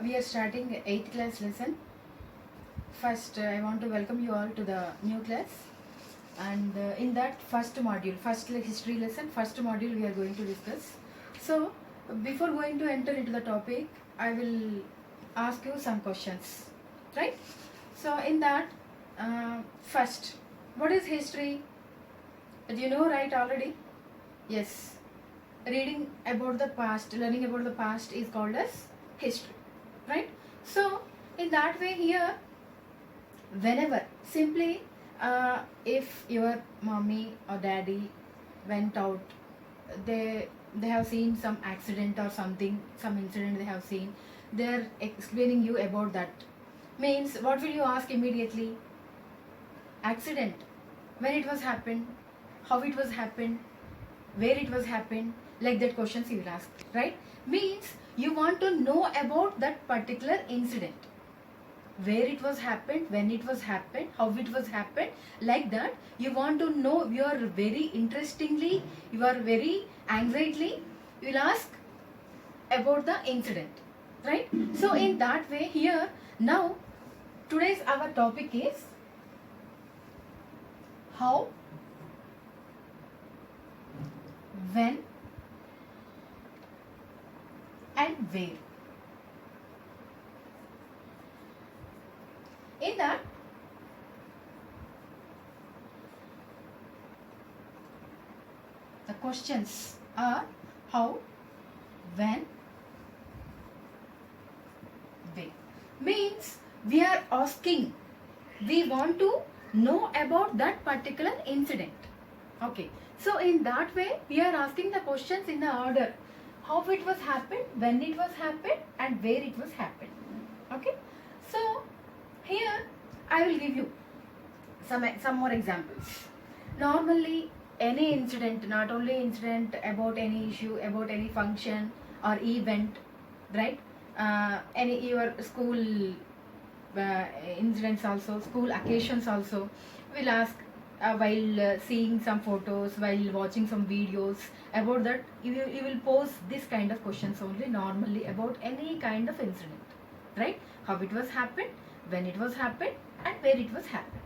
We are starting 8th class lesson. First, I want to welcome you all to the new class. And in that first module, first history lesson, first module we are going to discuss. So, before going to enter into the topic, I will ask you some questions, right? So, in that, first, what is history? Do you know, right, already? Yes. Reading about the past, learning about the past is called as history, right? So, in that way here, whenever, simply if your mommy or daddy went out, they have seen some accident or something, some incident they have seen, they are explaining you about that. Means, what will you ask immediately? Accident. When it was happened? How it was happened? Where it was happened? Like that questions you will ask, right? Means you want to know about that particular incident, where it was happened, when it was happened, how it was happened, like that you want to know. You are very interestingly, you are very anxietily, you will ask about the incident, right? So in that way here, now today's our topic is how, when and where. In that, the questions are how, when, where. Means we are asking, we want to know about that particular incident. Okay, so in that way we are asking the questions in the order: how it was happened, when it was happened, and where it was happened. Okay, so here I will give you some more examples. Normally, any incident, not only incident about any issue, about any function or event, right? Any your school incidents also, school occasions also, will ask while seeing some photos, while watching some videos about that. You will pose this kind of questions only normally about any kind of incident, right? How it was happened, when it was happened, and where it was happened,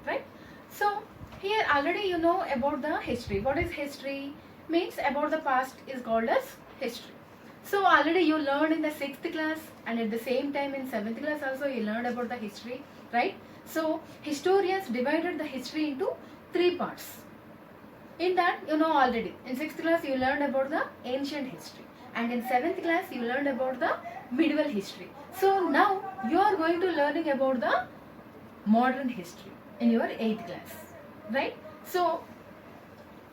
right? So here already you know about the history. What is history? Means about the past is called as history. So already you learned in the 6th class, and at the same time in 7th class also you learned about the history, right? So historians divided the history into 3 parts. In that you know already, in 6th class you learned about the ancient history, and in 7th class you learned about the medieval history. So now you are going to learning about the modern history in your 8th class, right? So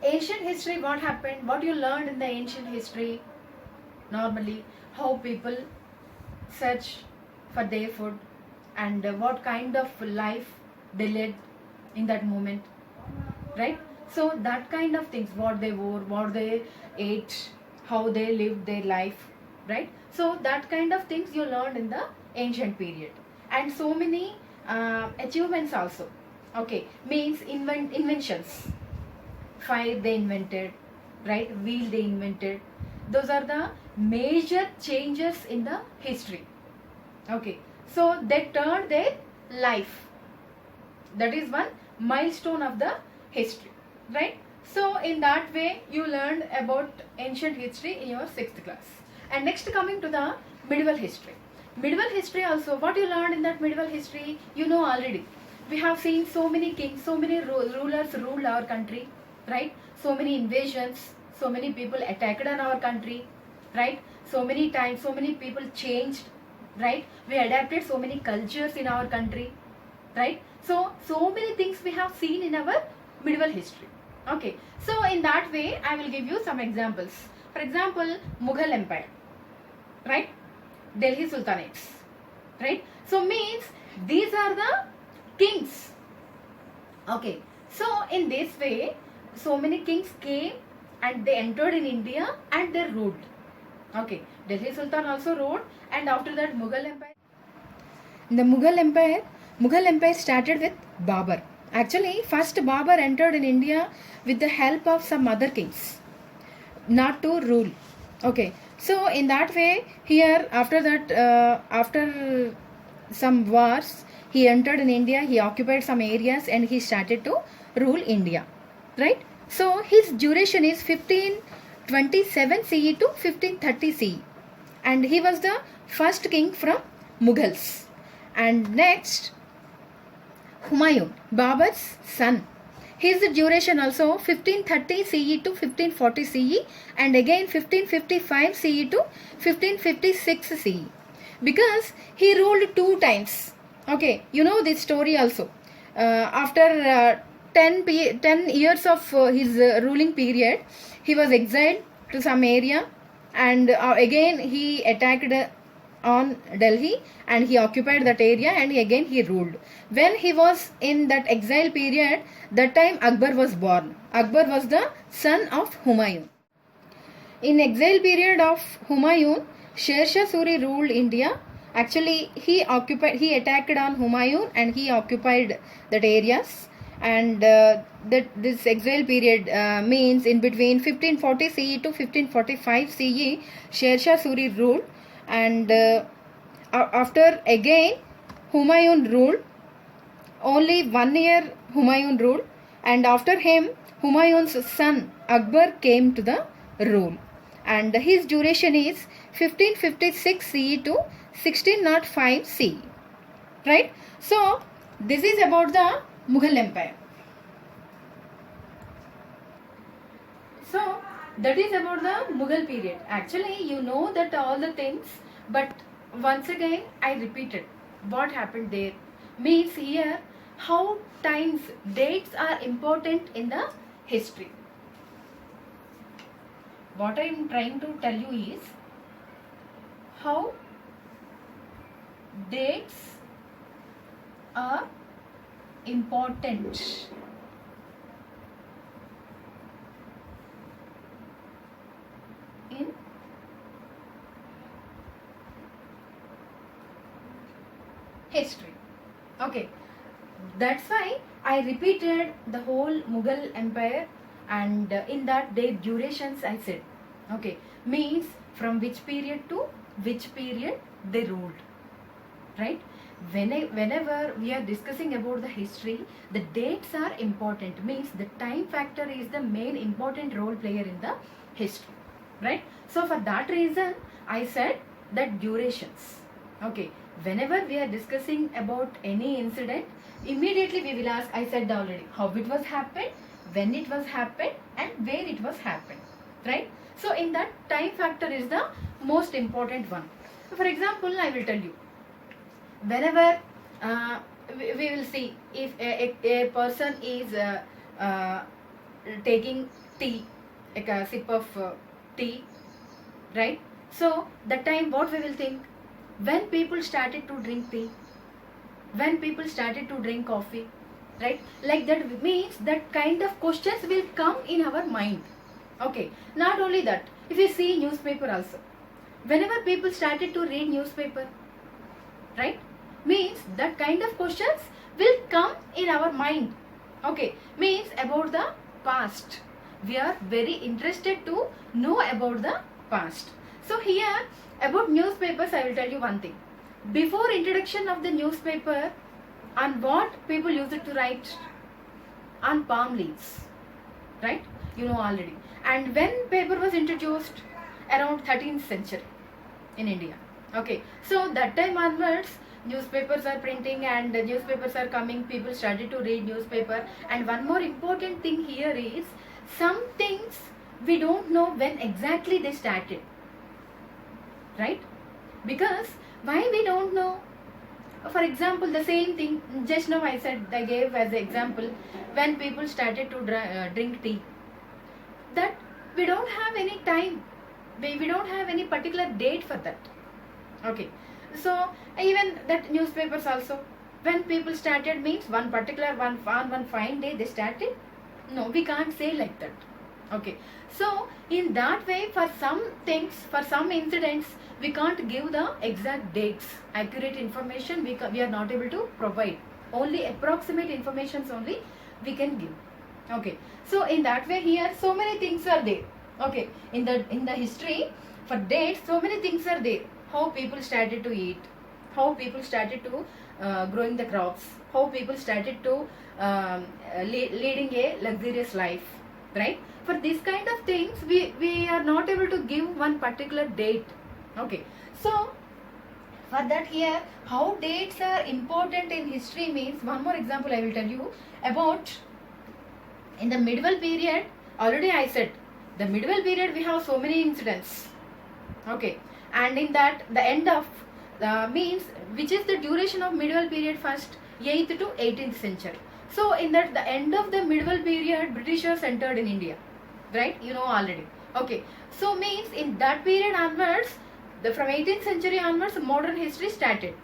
ancient history, what happened, what you learned in the ancient history? Normally, how people search for their food, and what kind of life they led in that moment, right? So that kind of things, what they wore, what they ate, how they lived their life, right? So that kind of things you learned in the ancient period. And so many achievements also. Okay, means inventions. Fire they invented, right? Wheel they invented. Those are the major changes in the history. Okay, so they turned their life. That is one milestone of the history, right? So in that way you learned about ancient history in your 6th class. And next, coming to the medieval history. Medieval history also, what you learned in that medieval history, you know already. We have seen so many kings, so many rulers ruled our country, right? So many invasions, so many people attacked on our country, right? So many times, so many people changed, right? We adapted so many cultures in our country, right? So many things we have seen in our medieval history. Okay, so in that way I will give you some examples. For example, Mughal Empire, right? Delhi Sultanates, right? So means these are the kings. Okay, so in this way so many kings came and they entered in India and they ruled. Okay, Delhi Sultan also ruled, and after that Mughal Empire. The Mughal Empire started with Babur. Actually, first Babur entered in India with the help of some other kings, not to rule. Okay, So in that way, here after that, after some wars, he entered in India, he occupied some areas and he started to rule India, right? So his duration is 1527 CE to 1530 CE, and he was the first king from Mughals. And next, Humayun, Babur's son. His duration also 1530 CE to 1540 CE, and again 1555 CE to 1556 CE, because he ruled two times. Okay, you know this story also. After 10 years of his ruling period, he was exiled to some area, and again he attacked on Delhi and he occupied that area, and again he ruled. When he was in that exile period, that time Akbar was born. Akbar was the son of Humayun. In exile period of Humayun, Sher Shah Suri ruled India. Actually, he attacked on Humayun and he occupied that areas. And this exile period means in between 1540 CE to 1545 CE, Sher Shah Suri ruled. And after again Humayun ruled, only 1 year Humayun ruled, and after him Humayun's son Akbar came to the rule, and his duration is 1556 CE to 1605 CE, right? So this is about the Mughal Empire. So that is about the Mughal period. Actually, you know that all the things, but once again I repeated what happened there. Means here how times, dates are important in the history. What I am trying to tell you is how dates are important in history. Okay, that's why I repeated the whole Mughal Empire, and in that their durations I said. Okay, means from which period to which period they ruled, right? Whenever we are discussing about the history, the dates are important. Means the time factor is the main important role player in the history, right? So for that reason I said that durations. Okay, whenever we are discussing about any incident, immediately we will ask, I said already, how it was happened, when it was happened, and where it was happened, right? So in that, time factor is the most important one. For example, I will tell you, whenever we will see if a person is taking tea, like a sip of tea, right? So that time what we will think, when people started to drink tea, when people started to drink coffee, right? Like that means that kind of questions will come in our mind. Okay, not only that, if you see newspaper also, whenever people started to read newspaper, right, means that kind of questions will come in our mind. Okay, means about the past, we are very interested to know about the past. So here about newspapers I will tell you one thing. Before introduction of the newspaper, on what people used to write? On palm leaves, right? You know already. And when paper was introduced? Around 13th century in India. Okay, so that time onwards newspapers are printing and newspapers are coming, people started to read newspaper. And one more important thing here is, some things we don't know when exactly they started, right? Because why we don't know? For example, the same thing just now I said, I gave as an example, when people started to drink tea, that we don't have any time, we don't have any particular date for that. Okay, so even that newspapers also, when people started means one particular one fine day they started? No, we can't say like that. Okay, so in that way, for some things, for some incidents, we can't give the exact dates, accurate information we are not able to provide. Only approximate informations only we can give. Okay, so in that way here so many things are there. Okay, in the history For dates, so many things are there. How people started to eat, how people started to growing the crops, how people started to leading a luxurious life, right? For this kind of things, we are not able to give one particular date. Okay, so for that here, how dates are important in history means, one more example I will tell you about. In the medieval period, already I said, the medieval period we have so many incidents. Okay, and in that the end of means, which is the duration of medieval period, first 8th to 18th century. So in that the end of the medieval period, Britishers entered in India, right? You know already. Okay, so means in that period onwards, from 18th century onwards, modern history started,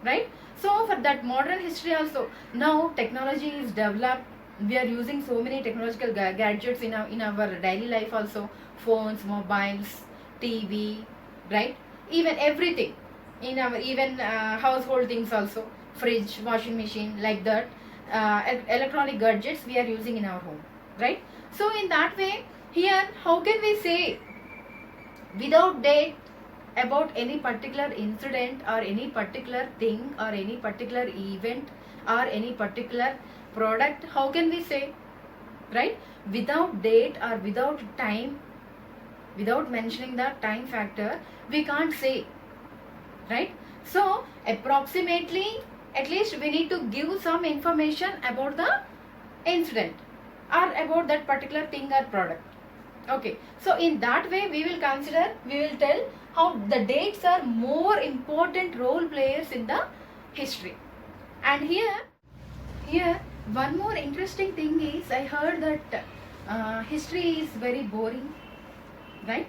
right? So for that modern history also, now technology is developed. We are using so many technological gadgets in our daily life also, phones, mobiles, TV, right? Even everything in our, even household things also, fridge, washing machine, like that, electronic gadgets we are using in our home, right? So in that way, here how can we say without date about any particular incident or any particular thing or any particular event or any particular product? How can we say, right? Without date or without time, without mentioning the time factor, we can't say, right? So approximately, at least we need to give some information about the incident or about that particular thing or product. Okay, so in that way we will consider, we will tell how the dates are more important role players in the history. And here one more interesting thing is, I heard that history is very boring, right?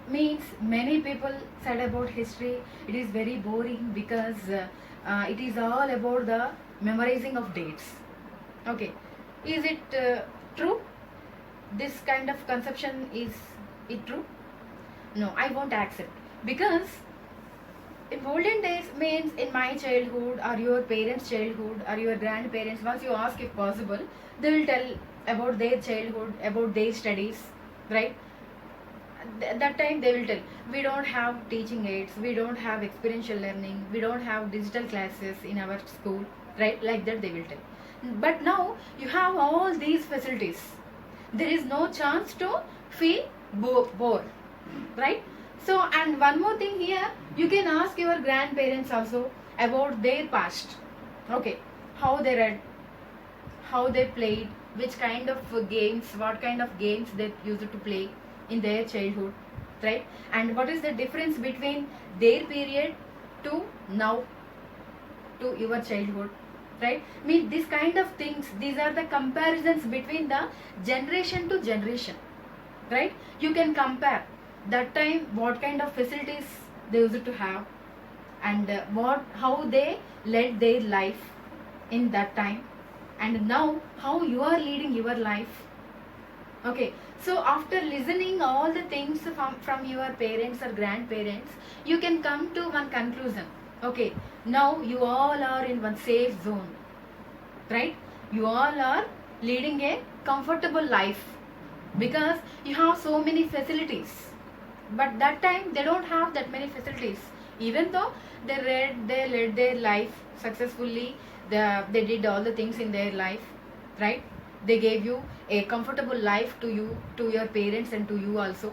Means many people said about history, it is very boring because it is all about the memorizing of dates. Okay, is it true? This kind of conception, is it true? No, I won't accept, because in olden days means in my childhood or your parents' childhood or your grandparents, once you ask if possible, they will tell about their childhood, about their studies, right? That time they will tell, we don't have teaching aids, we don't have experiential learning, we don't have digital classes in our school, right? Like that they will tell. But now you have all these facilities, there is no chance to feel bored, right? So, and one more thing here, you can ask your grandparents also about their past. Okay, how they read, how they played, which kind of games, what kind of games they used to play in their childhood, right? And what is the difference between their period to now, to your childhood, right? Mean this kind of things, these are the comparisons between the generation to generation, right? You can compare that time what kind of facilities they used to have, and how they led their life in that time, and now how you are leading your life. Okay, so after listening all the things from your parents or grandparents, you can come to one conclusion. Okay, now you all are in one safe zone, right? You all are leading a comfortable life because you have so many facilities. But that time they don't have that many facilities. Even though they led their life successfully, they did all the things in their life, right? They gave you a comfortable life to you, to your parents, and to you also,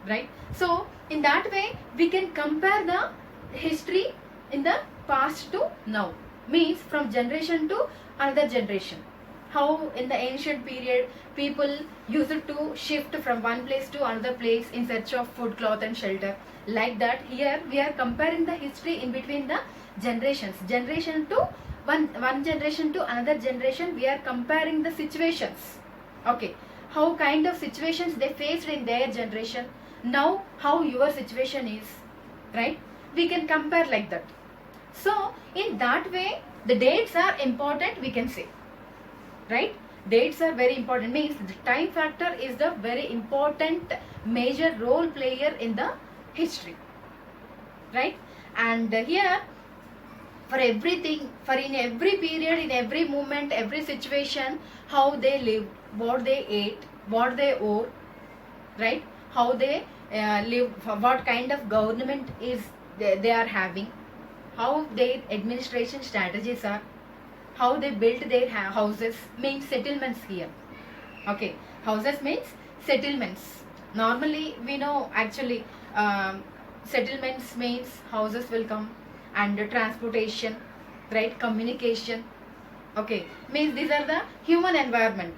right? So in that way we can compare the history in the past to now, means from generation to another generation. How in the ancient period people used to shift from one place to another place in search of food, cloth and shelter. Like that, here we are comparing the history in between the generations. Generation to one generation to another generation, we are comparing the situations. Okay, how kind of situations they faced in their generation, now how your situation is, right? We can compare like that. So in that way the dates are important, we can say, right? Dates are very important, means the time factor is the very important major role player in the history, right? And here for everything, for in every period, in every moment, every situation, how they lived, what they ate, what they wore, right? How they live, what kind of government is they are having, how their administration strategies are, how they built their houses, means settlements here. Okay, houses means settlements. Normally we know actually settlements means houses will come, and transportation, right, communication. Okay, means these are the human environment.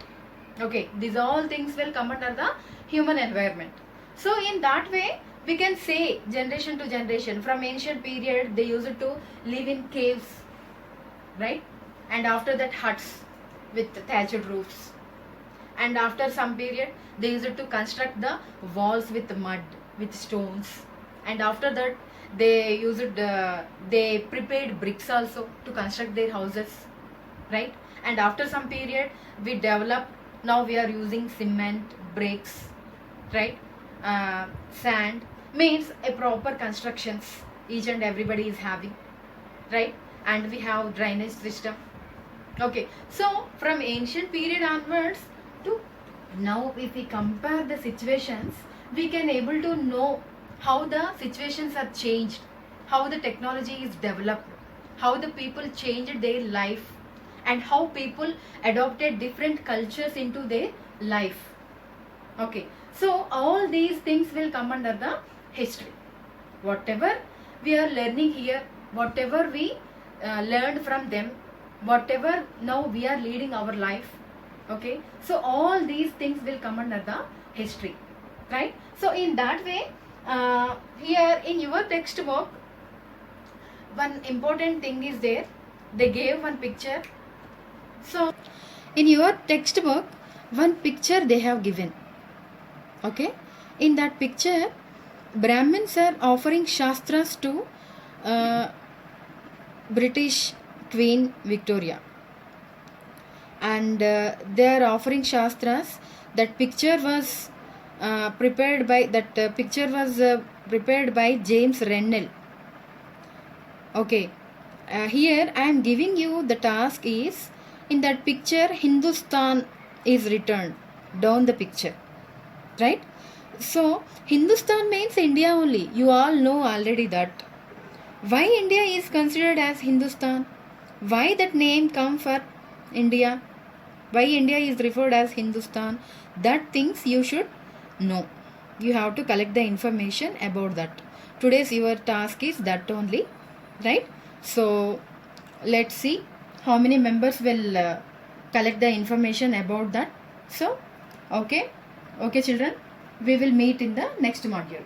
Okay, these all things will come under the human environment. So in that way we can say generation to generation, from ancient period they used to live in caves, right, and after that huts with thatched roofs, and after some period they used to construct the walls with mud, with stones, and after that they used they prepared bricks also to construct their houses, right, and after some period we developed, now we are using cement, bricks, right, sand, means a proper constructions each and everybody is having, right, and we have drainage system. Okay, so from ancient period onwards to now, if we compare the situations, we can able to know how the situations are changed, how the technology is developed, how the people changed their life, and how people adopted different cultures into their life. Okay, so all these things will come under the history. Whatever we are learning here, whatever we learned from them, whatever now we are leading our life. Okay, so all these things will come under the history, right? So in that way, here in your textbook, one important thing is there, they gave one picture. So in your textbook, one picture they have given. Okay, in that picture Brahmins are offering shastras to British Queen Victoria, and they are offering shastras. That picture was prepared by James Rennell. Okay, here I am giving you the task is, in that picture Hindustan is written down the picture, right? So Hindustan means India only, you all know already that. Why India is considered as Hindustan? Why that name come for India? Why India is referred as Hindustan? That things you should know. You have to collect the information about that. Today's your task is that only, right? So let's see how many members will collect the information about that. So okay children, we will meet in the next module.